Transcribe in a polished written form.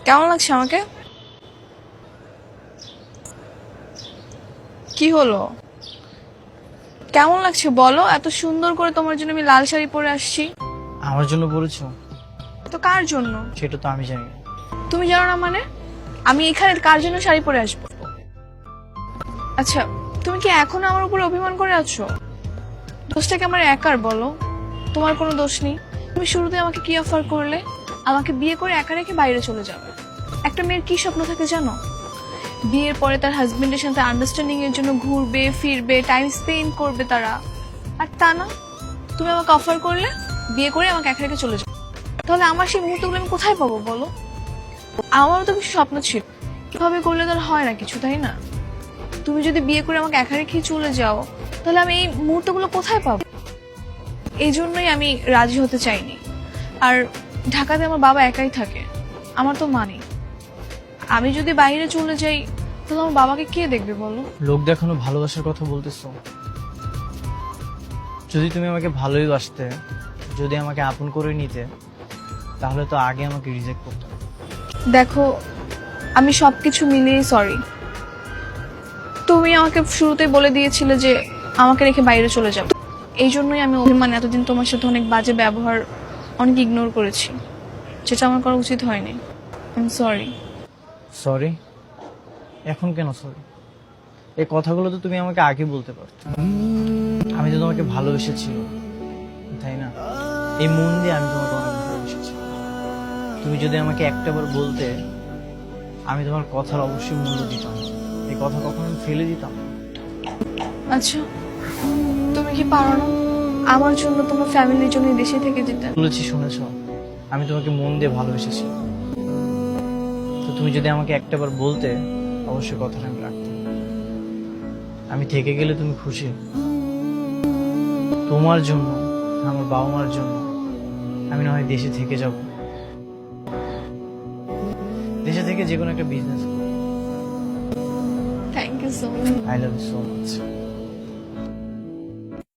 কেমন লাগছে আমাকে? কি হলো? কেমন লাগছে বলো? এত সুন্দর করে তোমার জন্য আমি লাল শাড়ি পরে আসছি। আমার জন্য বলেছো? তো কার জন্য? সেটা তো আমি জানি না। তুমি জানো না মানে? আমি এখানে কার জন্য শাড়ি পরে আসবো? আচ্ছা, তুমি কি এখনো আমার উপরে অভিমান করে আছো? দোষটা কি আমার একার বলো? তোমার কোনো দোষ নেই। তুমি শুরুতে আমাকে কি অফার করলে? আমাকে বিয়ে করে একা রেখে বাইরে চলে যাবে। একটা মেয়ের কি স্বপ্ন থাকে জানো? বিয়ের পরে তার হাজবেন্ডের সাথে আন্ডারস্ট্যান্ডিং এর জন্য ঘুরবে ফিরবে, টাইম স্পেন্ড করবে তারা। আর তা না, তুমি আমাকে অফার করলে বিয়ে করে আমাকে একা রেখে চলে যাবে। তাহলে আমার সেই মুহূর্তগুলো আমি কোথায় পাবো বলো? আমারও তো কিছু স্বপ্ন ছিল। এভাবে করলে তো আর হয় না কিছু, তাই না? তুমি যদি বিয়ে করে আমাকে একা রেখে চলে যাও, তাহলে আমি এই মুহূর্তগুলো কোথায় পাবো? এই জন্যই আমি রাজি হতে চাইনি। আর ঢাকাতে আমার বাবা একাই থাকে, আমার তো মা নেই। আমি যদি বাইরে চলে যাই, তাহলে আমার বাবাকে কে দেখবে বলো? লোক দেখানো ভালোবাসার কথা বলতেছো? যদি তুমি আমাকে ভালোই বাসতে, যদি আমাকে আপন করে নিতে, তাহলে তো আগে আমাকে রিজেক্ট করতে। দেখো, আমি সবকিছু মিলিয়ে সরি। তুমি আমাকে শুরুতেই বলে দিয়েছিলে যে আমাকে রেখে বাইরে চলে যাবে। এই জন্যই আমি অভিমান এতদিন তোমার সাথে অনেক বাজে ব্যবহার, অনেক ইগনোর করেছি, যেটা আমার করা উচিত হয়নি। I am sorry. সরি? এখন কেন সরি? এই কথাগুলো তো তুমি আমাকে আগে বলতে পারতে। আমি তো তোমাকে ভালোবেসেছি, তাই না? এই মন দিয়ে আমি তোমাকে অনেক ভালোবেসেছি। তুমি যদি আমাকে একটাবার বলতে, আমি তোমার কথার অবশ্যই মূল্য দিতাম। এই কথা কখনো আমি ফেলে দিতাম না। আচ্ছা, তুমি কি পারো না আমার জন্য তোমার ফ্যামিলির জন্য দেশে থেকে যেতে? বলেছি শুনেছ, আমি তোমাকে মন দিয়ে ভালোবেসেছি। তো তুমি যদি আমাকে একটাবার বলতে, অবশ্যই কথাটা আমি রাখতাম। আমি থেকে গেলে তুমি খুশি? তোমার জন্য, আমার বাবা মার জন্য আমি না হয় দেশে থেকে যাব। দেশে থেকে যে কোনো একটা business. Thank you so much. I love you so much.